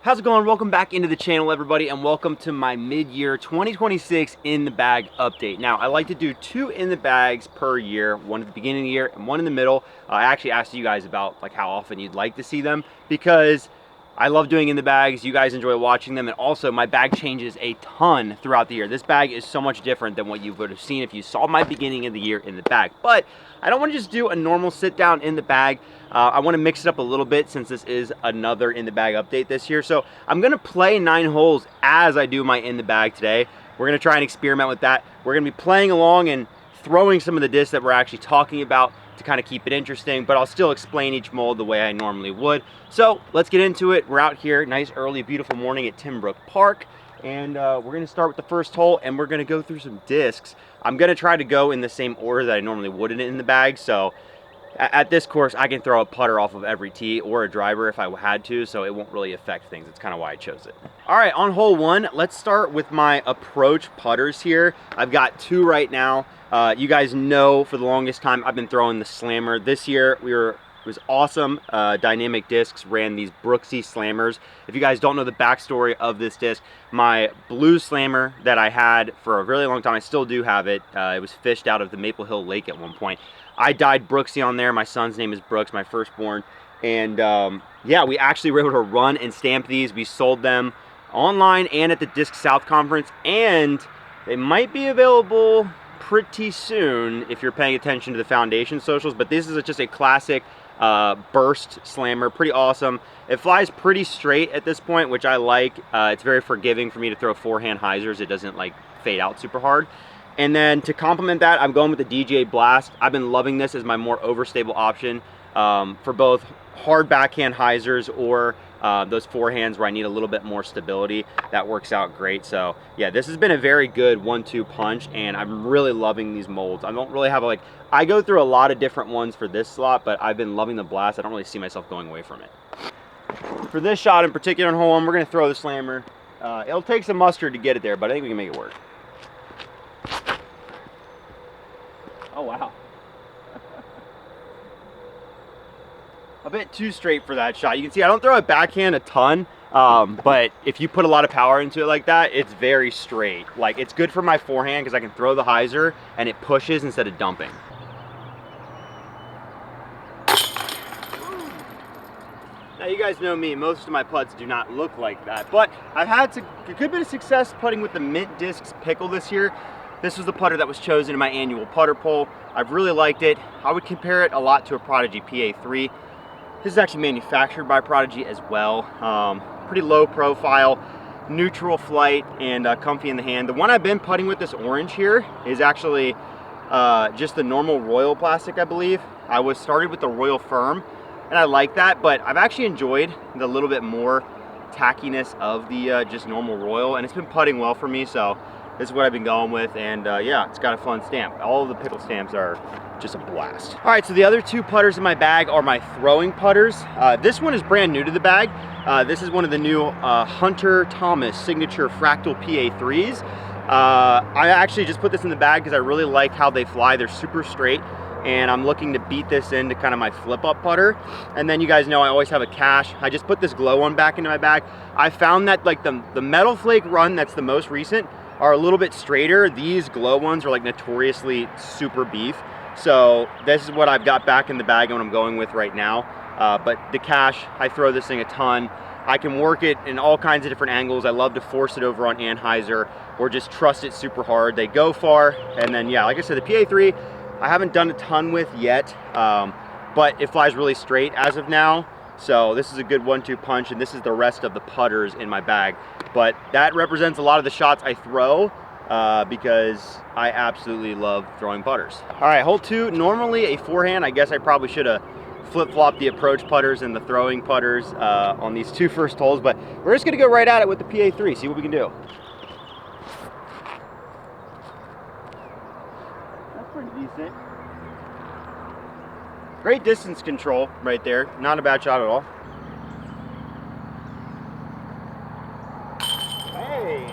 How's it going? Welcome back into the channel, everybody, and welcome to my mid-year 2026 in the bag update. Now, I like to do 2 in the bags per year, one at the beginning of the year and one in the middle. I actually asked you guys about how often you'd like to see them, because I love doing in the bags. You guys enjoy watching them, and also my bag changes a ton throughout the year. This bag is so much different than what you would have seen if you saw my beginning of the year in the bag. But I don't want to just do a normal sit down in the bag. I want to mix it up a little bit since this is another in the bag update this year. So I'm going to play 9 holes as I do my in the bag today. We're going to try and experiment with that. We're going to be playing along and throwing some of the discs that we're actually talking about to kind of keep it interesting, but I'll still explain each mold the way I normally would. So let's get into it. We're out here, nice early beautiful morning at Timbrook Park, and we're going to start with the first hole, and we're going to go through some discs. I'm going to try to go in the same order that I normally would in the bag. So at this course, I can throw a putter off of every tee or a driver if I had to, so it won't really affect things. It's kind of why I chose it. All right, on hole 1, let's start with my approach putters here. I've got 2 right now. You guys know for the longest time I've been throwing the Slammer. This year it was awesome. Dynamic Discs ran these Brooksy Slammers. If you guys don't know the backstory of this disc, my blue Slammer that I had for a really long time, I still do have it. It was fished out of the Maple Hill Lake at one point. I dyed Brooksy on there. My son's name is Brooks, my firstborn. And yeah, we actually were able to run and stamp these. We sold them online and at the Disc South Conference, and they might be available pretty soon if you're paying attention to the foundation socials. But this is just a classic burst slammer, pretty awesome. It flies pretty straight at this point, which I like. It's very forgiving for me to throw forehand hyzers. It doesn't fade out super hard. And then to complement that, I'm going with the DJ Blast. I've been loving this as my more overstable option for both hard backhand hyzers or those forehands where I need a little bit more stability. That works out great. So yeah, this has been a very good 1-2 punch, and I'm really loving these molds. I don't really have I go through a lot of different ones for this slot, but I've been loving the Blast. I don't really see myself going away from it. For this shot in particular on hole 1, we're going to throw the Slammer. It'll take some mustard to get it there, but I think we can make it work. Oh, wow. A bit too straight for that shot. You can see I don't throw it backhand a ton, but if you put a lot of power into it like that, it's very straight. It's good for my forehand because I can throw the hyzer and it pushes instead of dumping. Now, you guys know me, most of my putts do not look like that, but I've had a good bit of success putting with the Mint Discs Pickle this year. This was the putter that was chosen in my annual putter poll. I've really liked it. I would compare it a lot to a Prodigy PA3. This is actually manufactured by Prodigy as well. Pretty low profile, neutral flight, and comfy in the hand. The one I've been putting with, this orange here, is actually just the normal Royal plastic, I believe. I was started with the Royal Firm, and I like that, but I've actually enjoyed the little bit more tackiness of the just normal Royal, and it's been putting well for me, so this is what I've been going with, and yeah, it's got a fun stamp. All of the pickle stamps are just a blast. All right, so the other 2 putters in my bag are my throwing putters. This one is brand new to the bag. This is one of the new Hunter Thomas Signature Fractal PA3s. I actually just put this in the bag because I really like how they fly. They're super straight, and I'm looking to beat this into kind of my flip-up putter. And then you guys know I always have a cache. I just put this glow one back into my bag. I found that the Metal Flake run that's the most recent are a little bit straighter. These glow ones are notoriously super beef. So this is what I've got back in the bag and what I'm going with right now. But the cache, I throw this thing a ton. I can work it in all kinds of different angles. I love to force it over on anhyzer or just trust it super hard. They go far. And then yeah, like I said, the PA3, I haven't done a ton with yet, but it flies really straight as of now. So this is a good 1-2 punch, and this is the rest of the putters in my bag. But that represents a lot of the shots I throw because I absolutely love throwing putters. All right, hole 2, normally a forehand. I guess I probably should have flip-flopped the approach putters and the throwing putters on these 2 first holes, but we're just gonna go right at it with the PA3, see what we can do. That's pretty decent. Great distance control right there. Not a bad shot at all. Hey!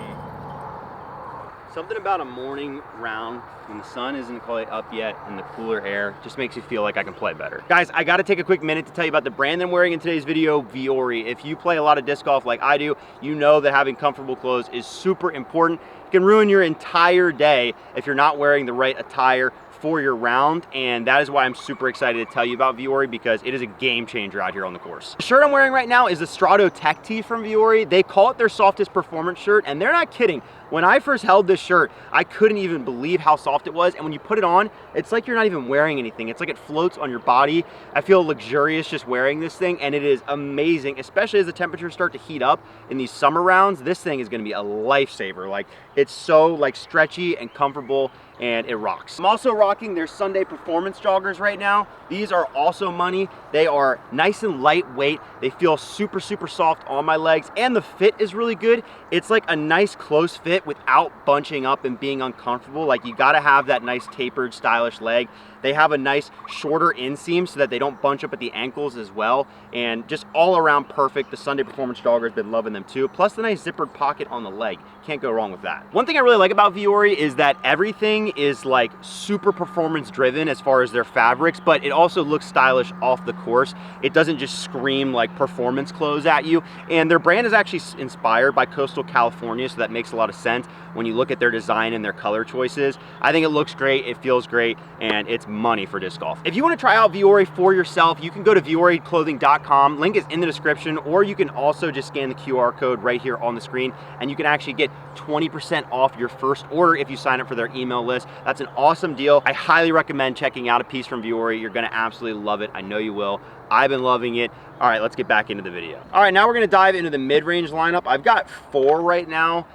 Something about a morning round when the sun isn't quite up yet and the cooler air just makes you feel like I can play better. Guys, I gotta take a quick minute to tell you about the brand I'm wearing in today's video, Viori. If you play a lot of disc golf like I do, you know that having comfortable clothes is super important. It can ruin your entire day if you're not wearing the right attire for your round, and that is why I'm super excited to tell you about Viori, because it is a game changer out here on the course. The shirt I'm wearing right now is the Strato Tech Tee from Viori. They call it their softest performance shirt, and they're not kidding. When I first held this shirt, I couldn't even believe how soft it was, and when you put it on, it's like you're not even wearing anything. It's like it floats on your body. I feel luxurious just wearing this thing, and it is amazing, especially as the temperatures start to heat up in these summer rounds. This thing is gonna be a lifesaver. Like, it's so like stretchy and comfortable, and it rocks. I'm also rocking their Sunday performance joggers right now. These are also money. They are nice and lightweight. They feel super, super soft on my legs, and the fit is really good. It's like a nice close fit without bunching up and being uncomfortable. Like, you gotta have that nice tapered, stylish leg. They have a nice shorter inseam so that they don't bunch up at the ankles as well, and just all around perfect. The Sunday performance jogger's been loving them too. Plus the nice zippered pocket on the leg. Can't go wrong with that. One thing I really like about Viori is that everything is like super performance driven as far as their fabrics, but it also looks stylish off the course. It doesn't just scream like performance clothes at you. And their brand is actually inspired by coastal California, so that makes a lot of sense when you look at their design and their color choices. I think it looks great, it feels great, and it's money for disc golf. If you want to try out Viori for yourself, you can go to vioriclothing.com. Link is in the description, or you can also just scan the QR code right here on the screen, and you can actually get 20% off your first order if you sign up for their email list. That's an awesome deal. I highly recommend checking out a piece from Viori. You're gonna absolutely love it. I know you will. I've been loving it. All right, let's get back into the video. All right, now we're gonna dive into the mid-range lineup. I've got 4 right now.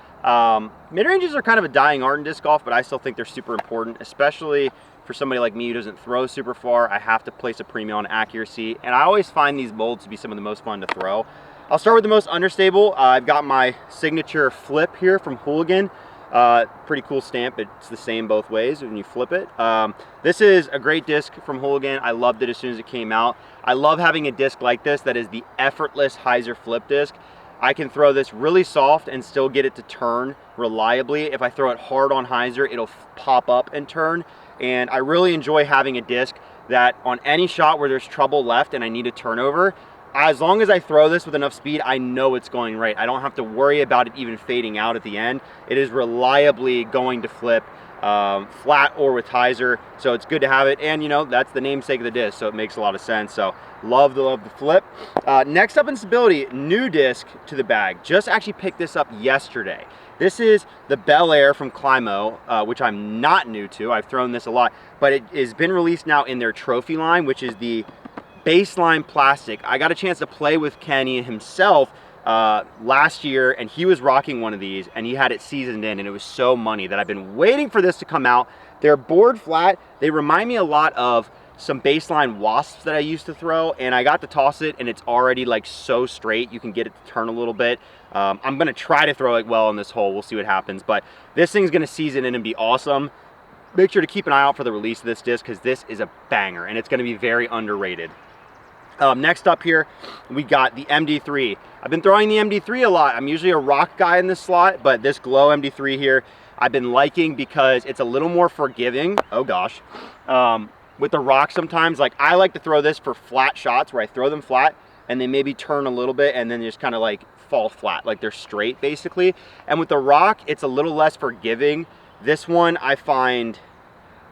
Mid-ranges are kind of a dying art in disc golf, but I still think they're super important, especially for somebody like me who doesn't throw super far. I have to place a premium on accuracy, and I always find these molds to be some of the most fun to throw. I'll start with the most understable. I've got my signature flip here from Hooligan. Pretty cool stamp. It's the same both ways when you flip it. This is a great disc from Hooligan. I loved it as soon as it came out. I love having a disc like this that is the effortless hyzer flip disc. I can throw this really soft and still get it to turn reliably. If I throw it hard on hyzer, it'll pop up and turn. And I really enjoy having a disc that on any shot where there's trouble left and I need a turnover, as long as I throw this with enough speed, I know it's going right. I don't have to worry about it even fading out at the end. It is reliably going to flip flat or with hyzer, so it's good to have it. And you know, that's the namesake of the disc, so it makes a lot of sense. So love the flip. Next up in stability, new disc to the bag. Just actually picked this up yesterday. This is the Bel Air from Climo, which I'm not new to. I've thrown this a lot, but it has been released now in their trophy line, which is the baseline plastic. I got a chance to play with Kenny himself last year, and he was rocking one of these, and he had it seasoned in, and it was so money that I've been waiting for this to come out. They're board flat. They remind me a lot of some baseline wasps that I used to throw, and I got to toss it, and it's already like so straight. You can get it to turn a little bit. I'm gonna try to throw it well in this hole. We'll see what happens, but this thing's gonna season in and be awesome. Make sure to keep an eye out for the release of this disc, because this is a banger, and it's gonna be very underrated. Next up here, we got the MD3. I've been throwing the MD3 a lot. I'm usually a rock guy in this slot, but this Glow MD3 here, I've been liking because it's a little more forgiving. Oh gosh. With the rock sometimes, like I like to throw this for flat shots where I throw them flat and they maybe turn a little bit and then just kind of like fall flat, like they're straight basically. And with the rock, it's a little less forgiving. This one I find,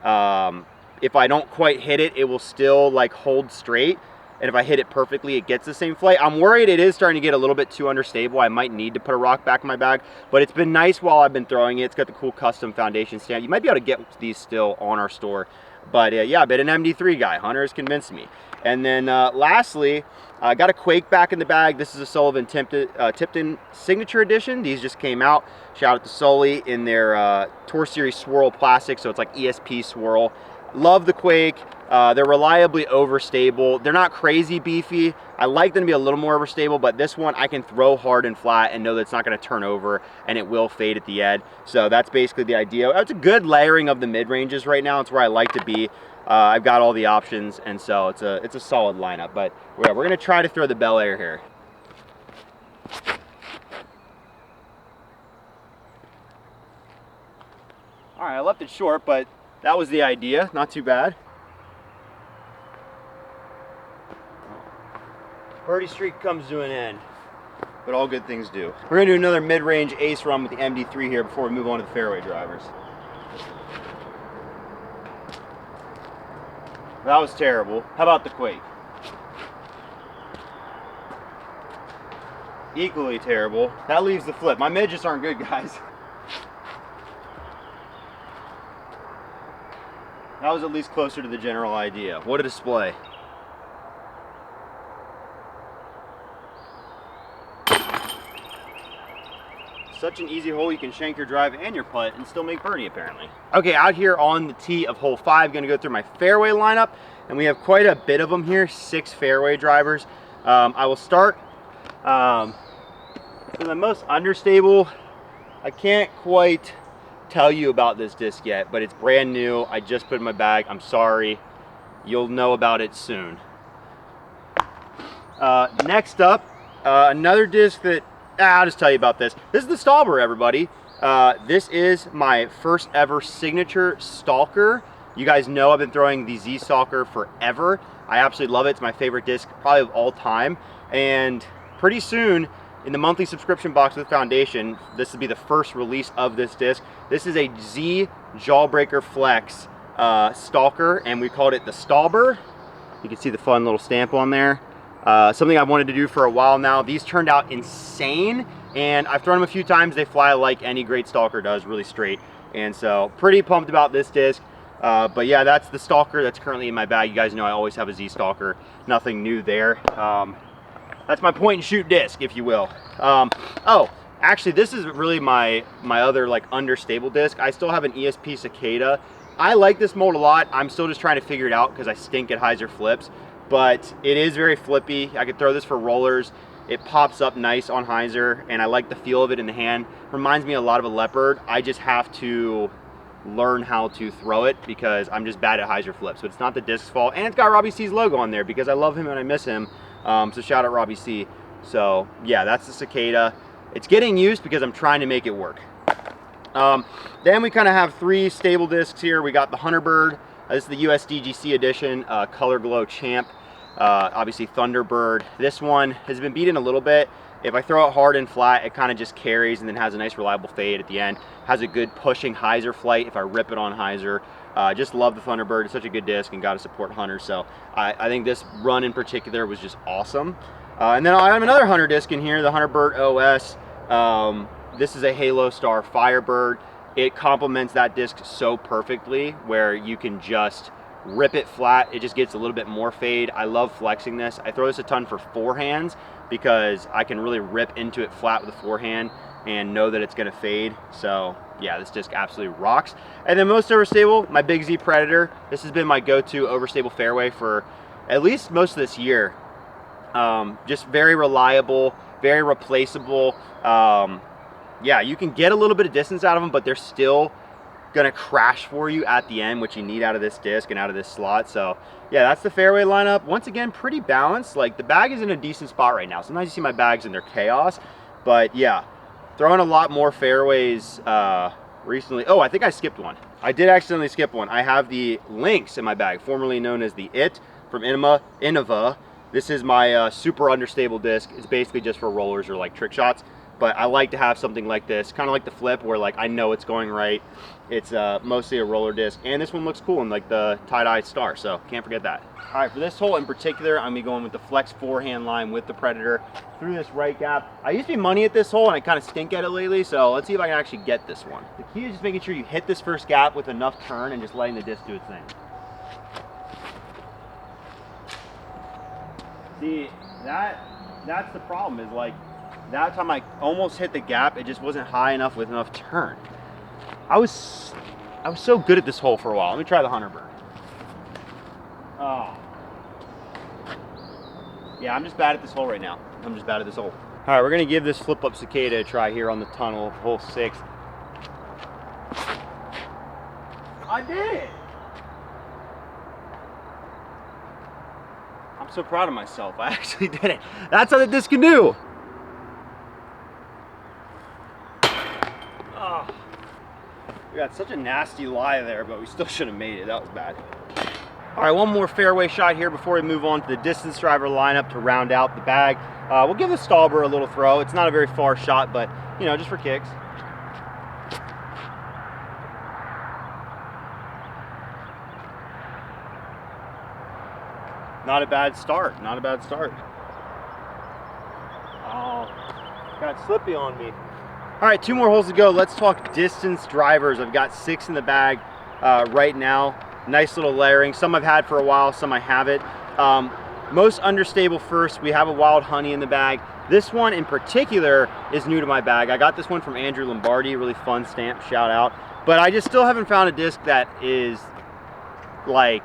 if I don't quite hit it, it will still like hold straight. And if I hit it perfectly, it gets the same flight. I'm worried it is starting to get a little bit too understable. I might need to put a rock back in my bag, but it's been nice while I've been throwing it. It's got the cool custom foundation stamp. You might be able to get these still on our store. But yeah, I've been an MD3 guy. Hunter has convinced me. And then lastly, I got a Quake back in the bag. This is a Sullivan Tipton Signature Edition. These just came out. Shout out to Sully in their Tour Series Swirl plastic, so it's like ESP Swirl. Love the Quake. They're reliably overstable. They're not crazy beefy. I like them to be a little more overstable, but this one I can throw hard and flat and know that it's not going to turn over and it will fade at the end. So that's basically the idea. It's a good layering of the mid-ranges right now. It's where I like to be. I've got all the options, and so it's a solid lineup. But we're going to try to throw the Bel Air here. All right, I left it short, but that was the idea. Not too bad. Birdie streak comes to an end, but all good things do. We're gonna do another mid-range ace run with the MD3 here before we move on to the fairway drivers. That was terrible. How about the quake? Equally terrible. That leaves the flip. My mid just aren't good, guys. That was at least closer to the general idea. What a display. Such an easy hole, you can shank your drive and your putt and still make birdie apparently. Okay, out here on the tee of hole 5, gonna go through my fairway lineup, and we have quite a bit of them here, 6 fairway drivers. I will start with the most understable. I can't quite tell you about this disc yet, but it's brand new. I just put it in my bag. I'm sorry. You'll know about it soon. Next up, another disc that I'll just tell you about this. This is the Stalker, everybody. This is my first ever signature Stalker. You guys know I've been throwing the Z Stalker forever. I absolutely love it. It's my favorite disc probably of all time. And pretty soon, in the monthly subscription box with Foundation, this will be the first release of this disc. This is a Z Jawbreaker Flex Stalker, and we called it the Stalber. You can see the fun little stamp on there. Something I've wanted to do for a while now. These turned out insane, and I've thrown them a few times. They fly like any great Stalker does, really straight. And so pretty pumped about this disc. But yeah, that's the Stalker that's currently in my bag. You guys know I always have a Z Stalker. Nothing new there. That's my point and shoot disc, if you will. Oh, actually, this is really my other like understable disc. I still have an ESP Cicada. I like this mold a lot. I'm still just trying to figure it out because I stink at hyzer flips. But it is very flippy. I could throw this for rollers. It pops up nice on hyzer, and I like the feel of it in the hand. Reminds me a lot of a Leopard. I just have to learn how to throw it because I'm just bad at hyzer flips. But it's not the disc's fault, and it's got Robbie C's logo on there because I love him and I miss him. So shout out Robbie C. So yeah, that's the Cicada. It's getting used because I'm trying to make it work. Then we kind of have 3 stable discs here. We got the Hunterbird. This is the USDGC edition, Color Glow Champ. Obviously Thunderbird. This one has been beaten a little bit. If I throw it hard and flat, it kind of just carries and then has a nice reliable fade at the end. Has a good pushing hyzer flight if I rip it on hyzer. Just love the Thunderbird. It's such a good disc and got to support hunters. So I think this run in particular was just awesome. And then I have another hunter disc in here, the Hunterbird OS. This is a Halo Star Firebird. It complements that disc so perfectly where you can just rip it flat. It just gets a little bit more fade. I love flexing this. I throw this a ton for forehands because I can really rip into it flat with a forehand and know that it's going to fade. So yeah, this disc absolutely rocks. And then most overstable, my Big Z Predator. This has been my go-to overstable fairway for at least most of this year. Just very reliable, very replaceable. Yeah, you can get a little bit of distance out of them, but they're still gonna crash for you at the end, which you need out of this disc and out of this slot. So yeah, that's the fairway lineup. Once again, pretty balanced. Like the bag is in a decent spot right now. Sometimes you see my bags and they're chaos, but yeah, throwing a lot more fairways recently. Oh, I think I skipped one. I did accidentally skip one. I have the Lynx in my bag, formerly known as the It from Innova. This is my super understable disc. It's basically just for rollers or like trick shots. But I like to have something like this, kind of like the Flip, where like I know it's going right. It's mostly a roller disc, and this one looks cool in like the tie-dye star, so can't forget that. All right, for this hole in particular, I'm gonna be going with the Flex forehand line with the Predator through this right gap. I used to be money at this hole, and I kind of stink at it lately, so let's see if I can actually get this one. The key is just making sure you hit this first gap with enough turn and just letting the disc do its thing. See, that's the problem, is like, that time I almost hit the gap, it just wasn't high enough with enough turn. I was so good at this hole for a while. Let me try the Hunterbird. Oh. Yeah, I'm just bad at this hole right now. I'm just bad at this hole. All right, we're gonna give this flip up Cicada a try here on the tunnel, hole 6. I did it! I'm so proud of myself. I actually did it. That's how the disc can do. We got such a nasty lie there, but we still should have made it. That was bad. All right, one more fairway shot here before we move on to the distance driver lineup to round out the bag. We'll give the Stallbur a little throw. It's not a very far shot, but you know, just for kicks. Not a bad start, not a bad start. Oh, got slippy on me. All right, 2 more holes to go. Let's talk distance drivers. I've got 6 in the bag right now. Nice little layering. Some I've had for a while, some I haven't. Most understable first, we have a Wild Honey in the bag. This one in particular is new to my bag. I got this one from Andrew Lombardi, really fun stamp, shout out. But I just still haven't found a disc that is like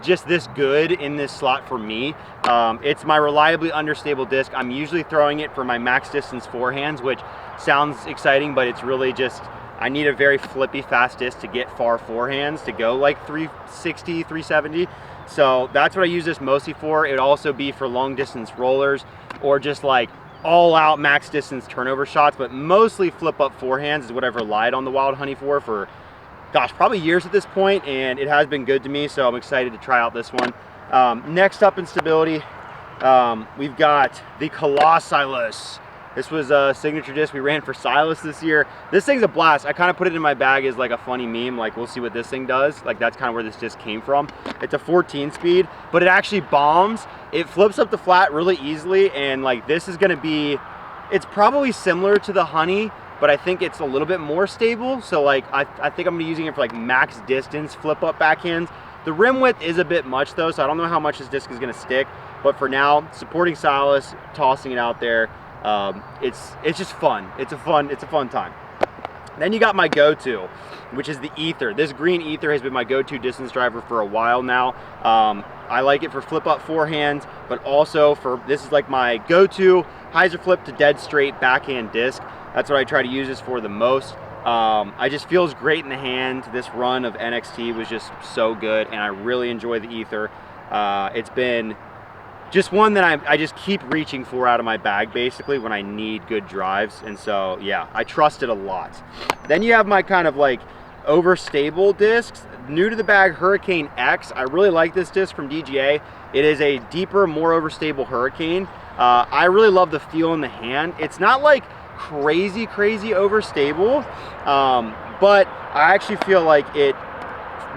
just this good in this slot for me. It's my reliably understable disc. I'm usually throwing it for my max distance forehands, which sounds exciting, but it's really just, I need a very flippy fast disc to get far forehands to go like 360, 370. So that's what I use this mostly for. It would also be for long distance rollers or just like all out max distance turnover shots, but mostly flip up forehands is what I've relied on the Wild Honey for gosh, probably years at this point, and it has been good to me, so I'm excited to try out this one. Next up in stability, we've got the Colossus. This was a signature disc we ran for Silas this year. This thing's a blast. I kind of put it in my bag as like a funny meme, like we'll see what this thing does. Like that's kind of where this disc came from. It's a 14 speed, but it actually bombs. It flips up the flat really easily, and like this is gonna be, it's probably similar to the Honey, but I think it's a little bit more stable. So like, I think I'm gonna be using it for like max distance flip up backhands. The rim width is a bit much though, so I don't know how much this disc is gonna stick, but for now, supporting Silas, tossing it out there, it's just fun. It's a fun time. Then you got my go-to, which is the Ether. This green Ether has been my go-to distance driver for a while now. I like it for flip up forehands, but also for, this is like my go-to hyzer flip to dead straight backhand disc. That's what I try to use this for the most. I just feels great in the hand. This run of NXT was just so good, and I really enjoy the Ether. It's been just one that I just keep reaching for out of my bag basically when I need good drives, and so yeah, I trust it a lot. Then you have my kind of like overstable discs. New to the bag, Hurricane X. I really like this disc from DGA. It is a deeper, more overstable Hurricane. I really love the feel in the hand. It's not like crazy overstable, but I actually feel like it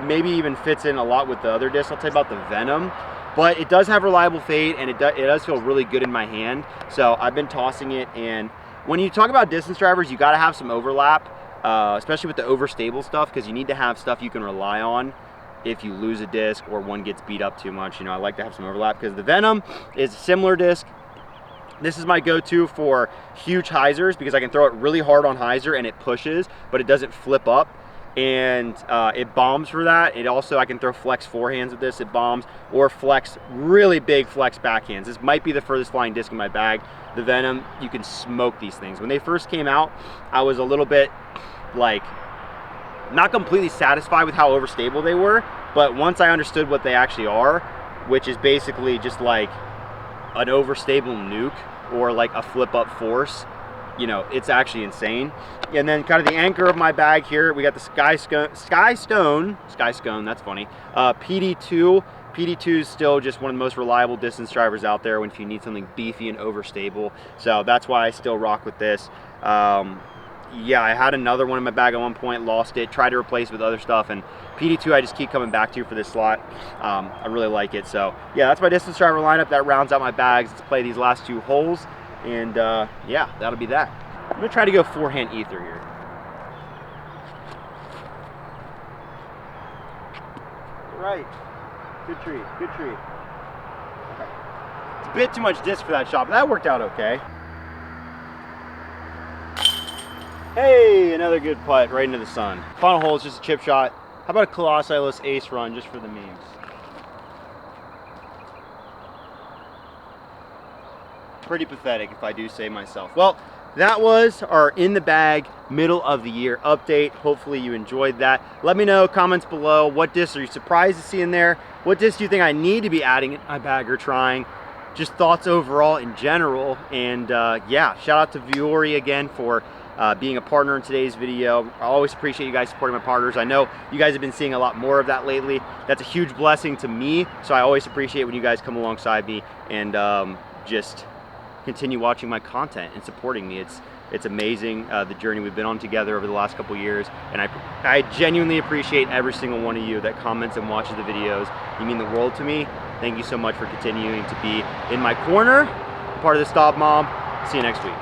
maybe even fits in a lot with the other discs. I'll tell you about the Venom, but it does have reliable fade, and it does feel really good in my hand. So I've been tossing it, and when you talk about distance drivers, you got to have some overlap, especially with the overstable stuff, because you need to have stuff you can rely on if you lose a disc or one gets beat up too much. You know, I like to have some overlap because the Venom is a similar disc. This is my go-to for huge hyzers because I can throw it really hard on hyzer and it pushes, but it doesn't flip up, and it bombs for that. It also, I can throw flex forehands with this, it bombs, or flex, really big flex backhands. This might be the furthest flying disc in my bag. The Venom, you can smoke these things. When they first came out, I was a little bit like, not completely satisfied with how overstable they were, but once I understood what they actually are, which is basically just like an overstable nuke or like a flip up force, you know, it's actually insane. And then kind of the anchor of my bag here, we got the Sky Stone, that's funny, PD2. PD2 is still just one of the most reliable distance drivers out there when if you need something beefy and overstable. So that's why I still rock with this. Yeah, I had another one in my bag at one point, lost it, tried to replace it with other stuff, and PD2 I just keep coming back to for this slot. I really like it. So yeah, that's my distance driver lineup. That rounds out my bags. Let's play these last 2 holes, and yeah, that'll be that. I'm gonna try to go forehand Ether here. Right, good tree, good tree. Okay. It's a bit too much disc for that shot, but that worked out okay. Hey, another good putt right into the sun. Final hole is just a chip shot. How about a Colossus ace run just for the memes? Pretty pathetic if I do say myself. Well, that was our in the bag middle of the year update. Hopefully you enjoyed that. Let me know, comments below, what discs are you surprised to see in there? What discs do you think I need to be adding in my bag or trying? Just thoughts overall in general. And yeah, shout out to Viori again for being a partner in today's video. I always appreciate you guys supporting my partners. I know you guys have been seeing a lot more of that lately. That's a huge blessing to me, so I always appreciate when you guys come alongside me and just continue watching my content and supporting me. It's amazing the journey we've been on together over the last couple years, and I genuinely appreciate every single one of you that comments and watches the videos. You mean the world to me. Thank you so much for continuing to be in my corner, part of the Stop Mob. See you next week.